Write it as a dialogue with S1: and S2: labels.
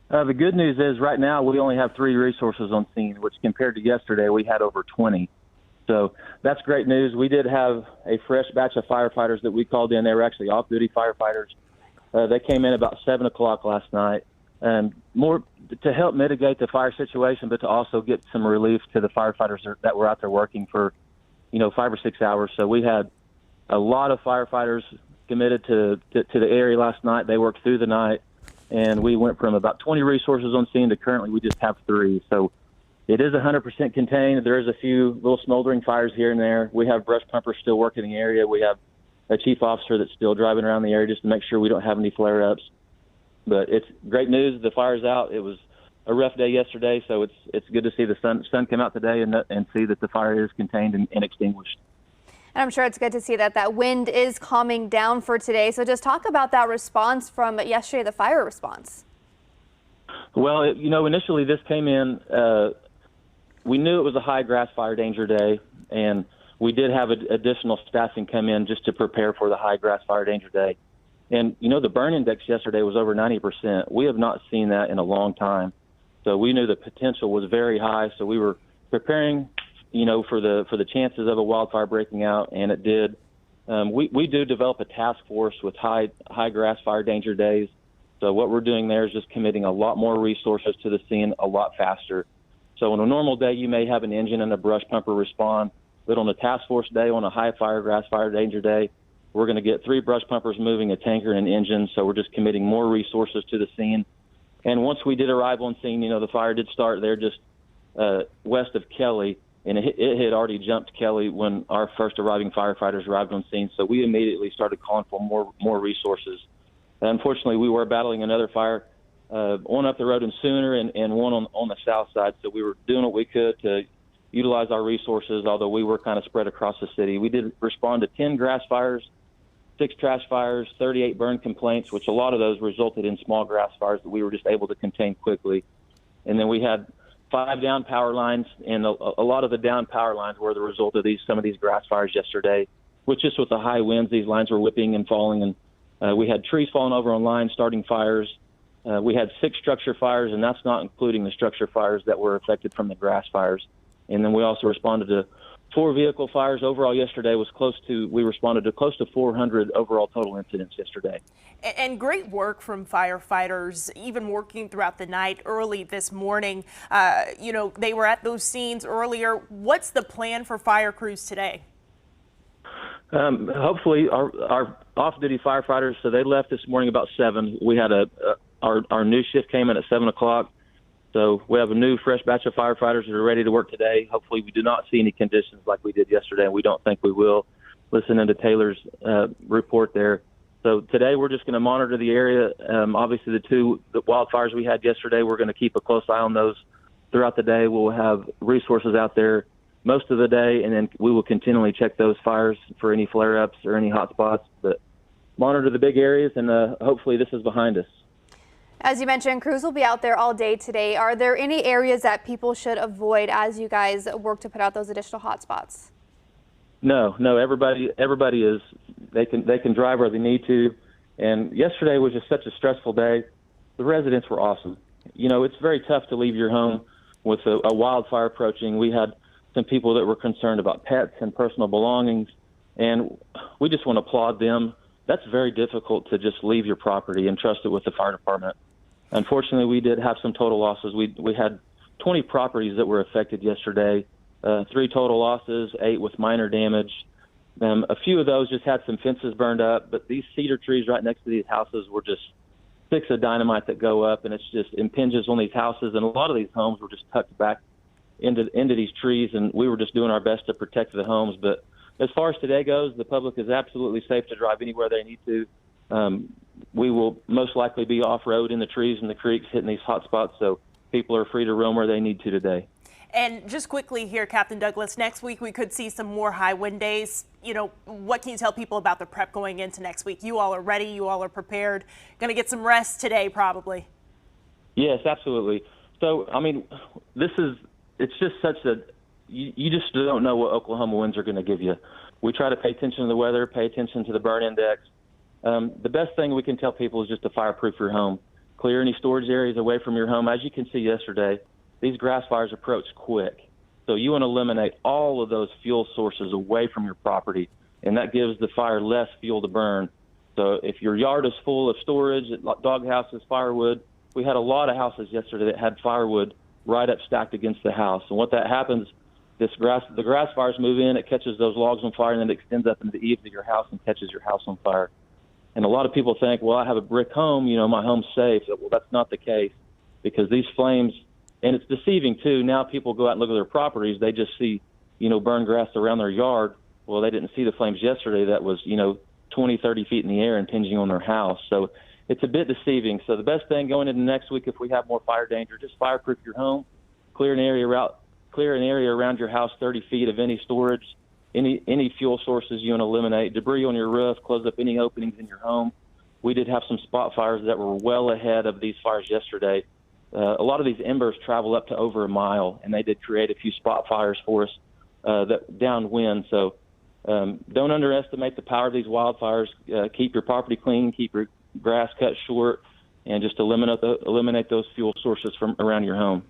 S1: The good news is right now we only have 3 resources on scene, which compared to yesterday we had over 20. So that's great news. We did have a fresh batch of firefighters that we called in. They were actually off-duty firefighters. They came in about 7 o'clock last night, and more to help mitigate the fire situation, but to also get some relief to the firefighters that were out there working for, 5 or 6 hours. So we had a lot of firefighters committed to the area last night. They worked through the night, and we went from about 20 resources on scene to currently we just have 3. So it is 100% contained. There is a few little smoldering fires here and there. We have brush pumpers still working in the area. We have a chief officer that's still driving around the area just to make sure we don't have any flare-ups. But it's great news. The fire's out. It was a rough day yesterday, so it's good to see the sun come out today and see that the fire is contained and extinguished.
S2: And I'm sure it's good to see that wind is calming down for today. So just talk about that response from yesterday, the fire response.
S1: Well, initially this came in, we knew it was a high grass fire danger day, and we did have additional staffing come in just to prepare for the high grass fire danger day. And, the burn index yesterday was over 90%. We have not seen that in a long time. So we knew the potential was very high. So we were preparing, for the chances of a wildfire breaking out, and it did. We do develop a task force with high grass fire danger days. So what we're doing there is just committing a lot more resources to the scene a lot faster. So on a normal day, you may have an engine and a brush pumper respond. But on a task force day, on a high grass fire danger day, we're going to get 3 brush pumpers moving, a tanker, and an engine. So we're just committing more resources to the scene. And once we did arrive on scene, the fire did start there just west of Kelly, and it had already jumped Kelly when our first arriving firefighters arrived on scene. So we immediately started calling for more resources. Unfortunately, we were battling another fire one up the road in Sooner and one on the south side. So we were doing what we could to utilize our resources, although we were kind of spread across the city. We did respond to 10 grass fires, 6 trash fires, 38 burn complaints, which a lot of those resulted in small grass fires that we were just able to contain quickly. And then we had 5 down power lines, and a lot of the down power lines were the result of some of these grass fires yesterday, which just with the high winds, these lines were whipping and falling, and we had trees falling over on lines, starting fires. We had 6 structure fires, and that's not including the structure fires that were affected from the grass fires. And then we also responded to 4 vehicle fires. Overall yesterday we responded to close to 400 overall total incidents yesterday.
S3: And great work from firefighters, even working throughout the night early this morning. They were at those scenes earlier. What's the plan for fire crews today?
S1: Hopefully our off-duty firefighters, so they left this morning about 7. We had our new shift came in at 7 o'clock. So we have a new fresh batch of firefighters that are ready to work today. Hopefully we do not see any conditions like we did yesterday, and we don't think we will, listening to Taylor's report there. So today we're just going to monitor the area. Obviously the wildfires we had yesterday, we're going to keep a close eye on those throughout the day. We'll have resources out there most of the day, and then we will continually check those fires for any flare-ups or any hot spots. But monitor the big areas, and hopefully this is behind us.
S2: As you mentioned, crews will be out there all day today. Are there any areas that people should avoid as you guys work to put out those additional hot spots?
S1: No. Everybody is. They can drive where they need to. And yesterday was just such a stressful day. The residents were awesome. It's very tough to leave your home with a wildfire approaching. We had some people that were concerned about pets and personal belongings, and we just want to applaud them. That's very difficult to just leave your property and trust it with the fire department. Unfortunately, we did have some total losses. We had 20 properties that were affected yesterday, 3 total losses, 8 with minor damage. A few of those just had some fences burned up, but these cedar trees right next to these houses were just sticks of dynamite that go up, and it's just impinges on these houses, and a lot of these homes were just tucked back into these trees, and we were just doing our best to protect the homes. But as far as today goes, the public is absolutely safe to drive anywhere they need to. We will most likely be off-road in the trees and the creeks hitting these hot spots, so people are free to roam where they need to today.
S3: And just quickly here, Captain Douglas, next week we could see some more high wind days. What can you tell people about the prep going into next week? You all are ready. You all are prepared. Going to get some rest today, probably.
S1: Yes, absolutely. So, it's just such a, you just don't know what Oklahoma winds are going to give you. We try to pay attention to the weather, pay attention to the burn index. The best thing we can tell people is just to fireproof your home. clear any storage areas away from your home. As you can see yesterday, these grass fires approach quick. So you want to eliminate all of those fuel sources away from your property, and that gives the fire less fuel to burn. So if your yard is full of storage, dog houses, firewood, we had a lot of houses yesterday that had firewood right up stacked against the house. And what that happens, the grass fires move in, it catches those logs on fire, and then it extends up into the eaves of your house and catches your house on fire. And a lot of people think, well, I have a brick home, my home's safe. Well, that's not the case, because these flames, and it's deceiving too. Now people go out and look at their properties, they just see, burned grass around their yard. Well, they didn't see the flames yesterday that was, 20, 30 feet in the air impinging on their house. So it's a bit deceiving. So the best thing going into next week, if we have more fire danger, just fireproof your home, clear an area around your house 30 feet of any storage, any fuel sources you want to eliminate, debris on your roof, close up any openings in your home. We did have some spot fires that were well ahead of these fires yesterday. A lot of these embers travel up to over a mile, and they did create a few spot fires for us that downwind. So don't underestimate the power of these wildfires. Keep your property clean, keep your grass cut short, and just eliminate those fuel sources from around your home.